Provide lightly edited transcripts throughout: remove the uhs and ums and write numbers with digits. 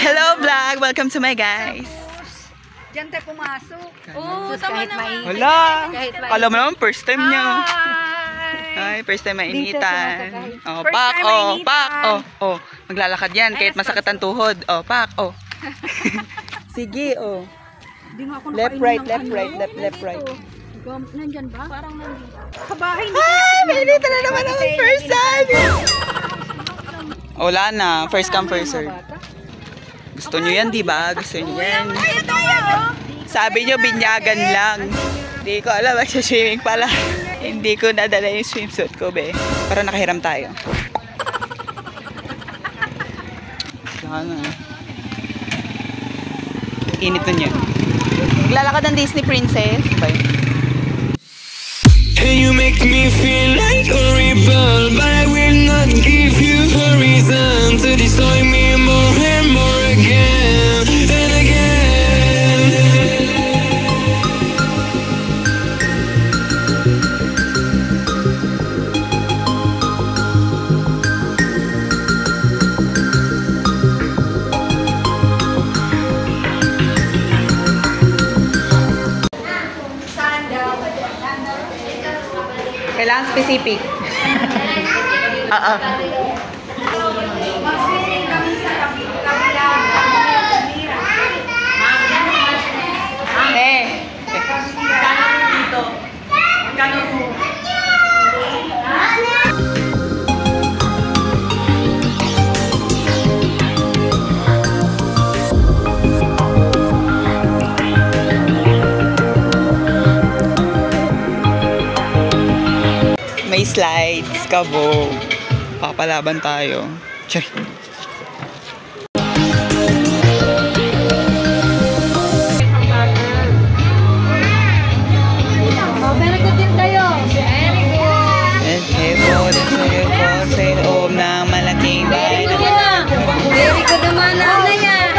Hello vlog! Welcome to my guys! Diyan tayo pumasok. Oo, tama naman. Wala! Alam mo naman, first time niya. Ay, first time mainitan. Oh, pak! Oh, pak! Oh, maglalakad yan kahit masakit ang tuhod. Oh, pak! Oh. Sige, oh. Left, right, left, right, left, right. Nandyan ba? Parang nandito. Kabahay. Mainitan na naman ako first time! Wala na. First come, first serve. Gusto nyo yan, di ba? Gusto nyo yan. Sabi nyo, binyagan lang. Hindi ko alam, magsaswimming pala. Hindi ko nadala yung swimsuit ko, be. Pero nakahiram tayo. Sana. Init nun yun. Maglalakad ng Disney Princess. Bye. And you make me feel like a rebel, but I will not give you a reason to destroy me more and more again and again. Kailangan specific. Oo. May slides, kabog. Papalaban tayo. Check. Very good din kayo. Very good. And heaven is your God sa loob ng malaking bahay. Very good naman na yan.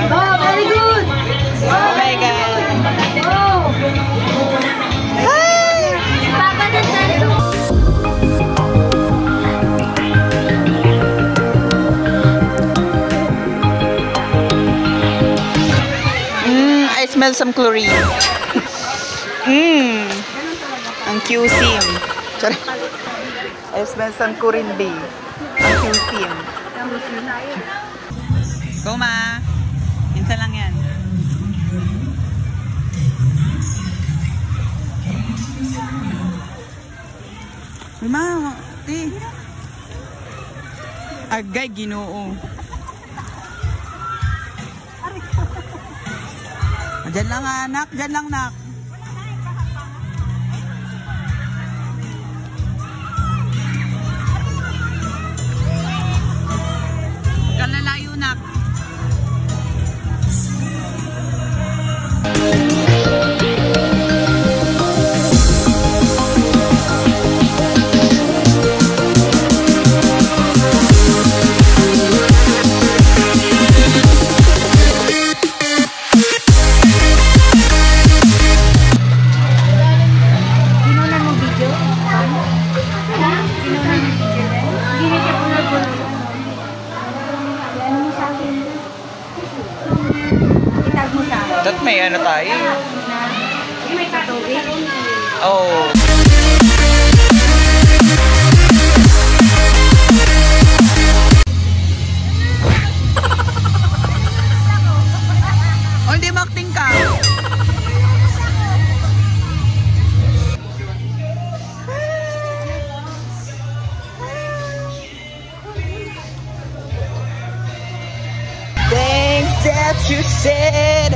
Oh, very good. Oh my God. Oh. I smell some chlorine. Ang QSIM. I smell some chlorine B. Ang QSIM. Go ma. Minsan lang yan. Ma, ti. Agay, Ginoo. Diyan lang anak, diyan lang nak. Kalalayo nak. That may ano tayo. May katubig. Oh. Oh, hindi mag-acting ka. Things that you said.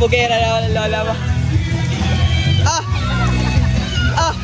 bugera na lola mo. Ah! Ah!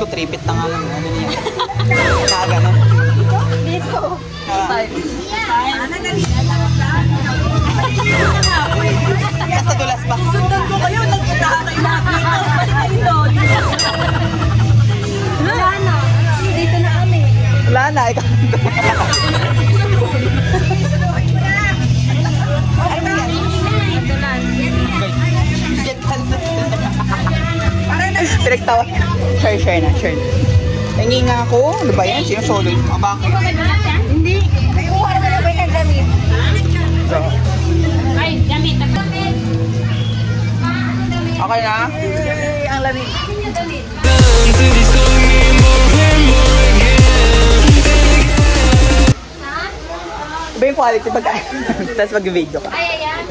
Tripit na nga lang ano niya. Kaga no? Dito. Basta dulas ba? Sundan ko kayo, nagpunta kayo na dito. Balik kayo doon. Wala na. Dito na kami. Wala na, ikaw. Direct tawa. Share na, share. Hingi nga ako. Ano ba yan? Sinusolo yung mga bakit? Hindi. May uwa na ba yung damit? So, Ay, damit. okay na? Ang lamig. Until they saw me more and more again. Iba yung quality pag tapos mag-video ka. Ay, ayan.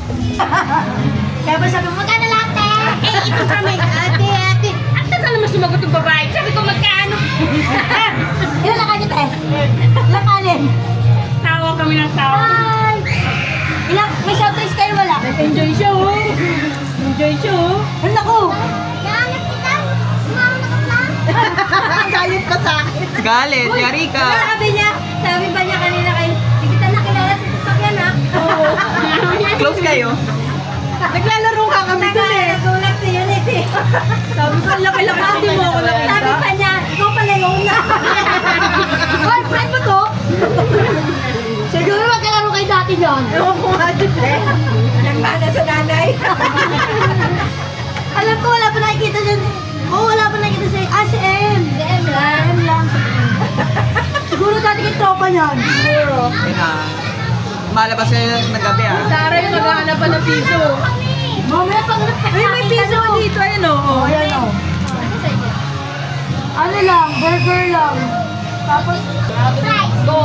Kaya ba sabi mo, magkano lahat eh? Eh, ito kami. Ate. Ate na naman sumagot yung babae. Sabi ko, magkano? Ilan lang kanyo tayo? Ilan kanin? Tawa kami ng tawa. Ay! Ilang, may surprise kayo wala? Enjoy siya oh. Enjoy siya oh. Ano ako? Galit kita. Umauna ka pa. Galit pa sa akin. Galit, yari ka. Sabi ba niya kanina kayo, hindi kita nakilala sa sasakyan ha? Oo. Close kayo. Naglalaro ka kami doon eh. Nagulat si Eunice eh. Sabi ko, laki-laki mo ako nakita. Sabi pa niya, ikaw pala yung una. Hoy, friend mo to? Siguro magkalaro kayo dati doon. Ewan ko nga doon eh. Nagmana sa nanay. Alam ko, wala pa nakikita dyan. Oo, wala pa nakikita sa si M. Si M lang. M lang. Siguro dati kayo tropa niyan. Siguro. Malabas sila ng gabi ah. Tara yung maghahanap pa ng piso. Mamaya pag may piso dito. Ayan o. Ayan o. Ano lang, burger lang. Tapos, go.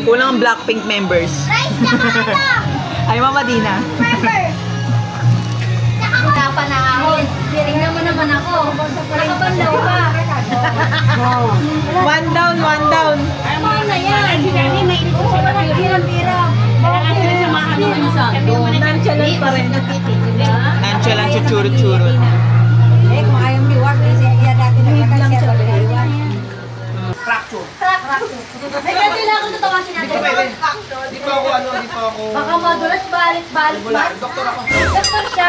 Kulang ang Blackpink members. Rice na kaya. Ay, Mama Dina. Burger. Nakapanahon. Siring naman ako. Nakabandaw ka. One down, one down. Ano na yan? Hindi may ito sa pira-pira. Kailangan sila sa mga ano. Nonchalant pa rin. Nonchalant, chuchurut-churut. Eh, kung ayaw reward, kasi iya dati nagkakasya sa reward. Fracture. Ay, kasi lang ako tatawasin natin. Di pa ako. Baka madulas, balik-balik Wala, na. doktor ako. Doktor siya.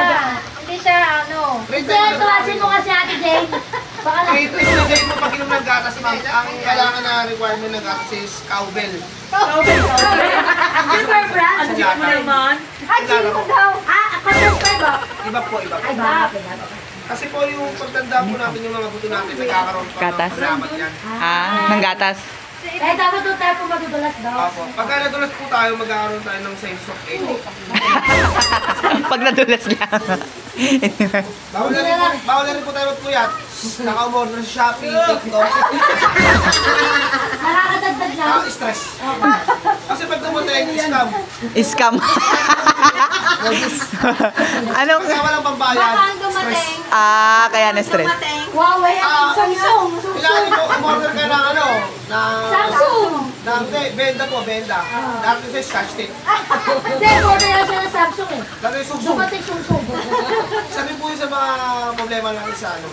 Hindi siya, ano. Kaya tawasin mo kasi Ate Jane. Baka na. Kahit pinagay mo pag inom ng gatas, ma'am, ang kailangan na requirement ng gatas is cowbell. Super brand. Ang gatas. Ay, chili ko daw. Concentrate ba? Iba po, iba po. Ay, ba? Kasi po yung pagtanda po natin yung mga buto natin, nagkakaroon pa Gatas? ng paglamat yan. Ng gatas. Kaya dapat doon tayo po madudulas daw. Opo. Pagka nadulas po tayo, magkakaroon tayo ng size of 8. Pag nadulas lang. Bawal na rin po tayo magpuyat. Naka-umorder sa Shopee, TikTok. Nakakadagdag lang. Stress. Kasi pag dumating, scam. Scam. Anong? Pagka walang pambayad, Baka ang stress. dumating. Kaya na-stress. Huawei ang Samsung. Kailangan po, umorder ka ng ano, ng... Samsung. Hindi, benda po, benda. Dati sa scotch tape. Hindi, order na siya ng Samsung eh. Dati yung sugsug. Dumating Samsung. Sabi po yun sa mga problema natin sa ano.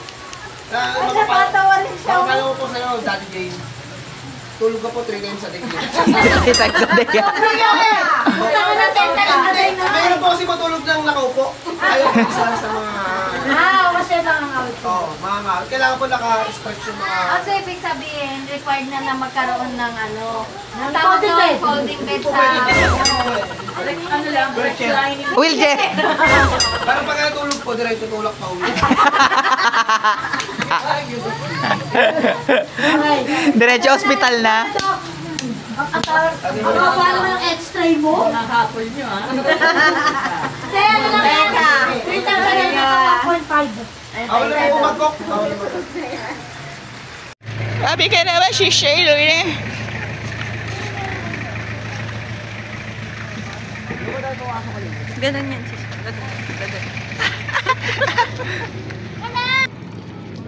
Ay, nakatawa rin siya. Makakala ko po sa'yo, Daddy Jane. Tulog ka po 3 times a day. Kita sa daya. Punta ko na 10 times a day na. Mayroon po kasi matulog ng nakaupo. Ayaw po isa sa mga... Kasi nakangawit ko. Oo, mga nga. Kailangan po naka-stretch yung mga... Kasi ibig sabihin, required na magkaroon ng ano, Ng tawag folding doon, bed. folding bed Po, sa... pwede. Ano lang, Wheelchair. Parang pag natulog po, diretso tulak pa uwi. Diretso hospital na. Ang kapal mo ng extra mo? Nakakapol nyo ha. Kaya ano lang yan? 3,000 na 1.5. Ako na po mag-cook. Sabi ka naman si Shaylo eh. Ganun yan si Shaylo.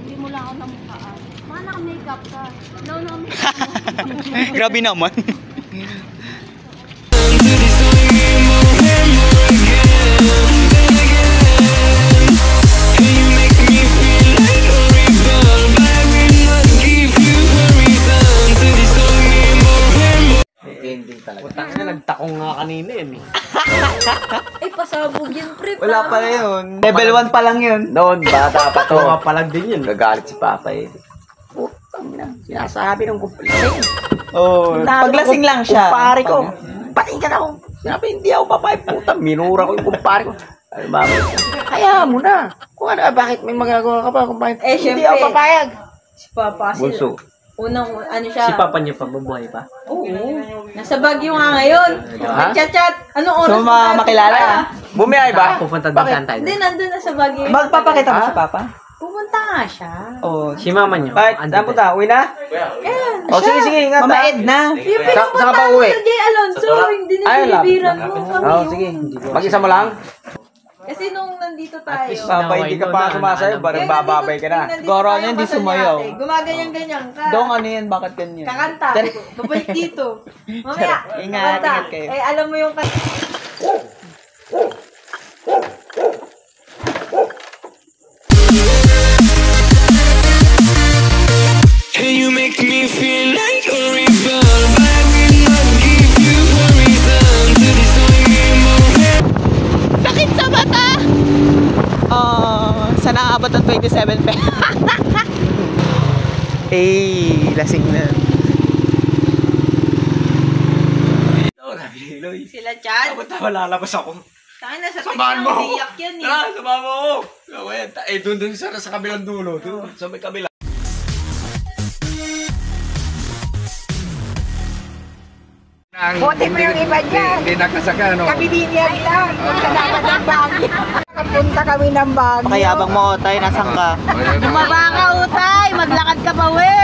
Hindi mo lang ako namukhaan. Mana ka makeup ka? No. Grabe naman. Putang na, nagtakong nga kanina yun eh. Ay, pasabog yun, pre. Wala pa yun. Level 1 pa lang yun. Noon, bata pa to. Mga palag din yun. Nagalit si Papa eh. Putang ina, sinasabi ng kumpare. Oh, paglasing lang siya. Kumpare ko. Patingin ka na ako. Sinabi, hindi ako papayag. Putang, minura ko yung kumpare ko. Ay, mami. Kaya mo na. Kung ano, bakit may magagawa ka pa kumpare? Eh, Hindi syempre. ako papayag. Si Papa, Bunso. unang, ano siya? Si Papa niya pa, mabuhay pa. Oo. Nasa Baguio nga ngayon. Ha? Nagchat-chat. Anong oras? So, makilala. Bumiyay ba? Pupunta doon saan tayo? Hindi, nandun na sa Baguio. Magpapakita mo si Papa? Pupunta nga siya. Oh. Si mama niyo. Bakit? Saan punta? Uwi na? Yan. O, sige, sige, ingat. Mama Edna. Yung Saan ka pinupunta pa ko uwi? sa J. Alonso, hindi na Ay, binibiran mo kami. Oo, sige. Mag-isa mo lang? Kasi nung nandito tayo, Papa, hindi ka pa sumasayo. Barang bababay ka na. Goro na, hindi sumayaw. Gumaganyan-ganyan ka. Dong, ano yan? Bakit ganyan? Kakanta. Babalik dito. Mamaya. Ingat, kakanta. ingat kayo. Eh, alam mo yung kanta. And you make me feel like a rebel, but I will not give you a reason to destroy me more. Sakit sa mata! Oh, sana aabot ang 27 pe. Eh, lasing na. Sila Chad. Dapat lalabas ako. Tayo na sa Samahan mo ako. Iyak yan eh. Tara, samahan mo ako. Eh, doon sa kabilang dulo. Doon sa may kabila. Buti mo yung iba dyan. Hindi nakasaka, no? Kabibigyan lang. Sa dapat ng Baguio. Kapunta kami ng Baguio. Pakayabang mo, Otay, nasan ka? Bumaba ka, Utay. Maglakad ka pa, we.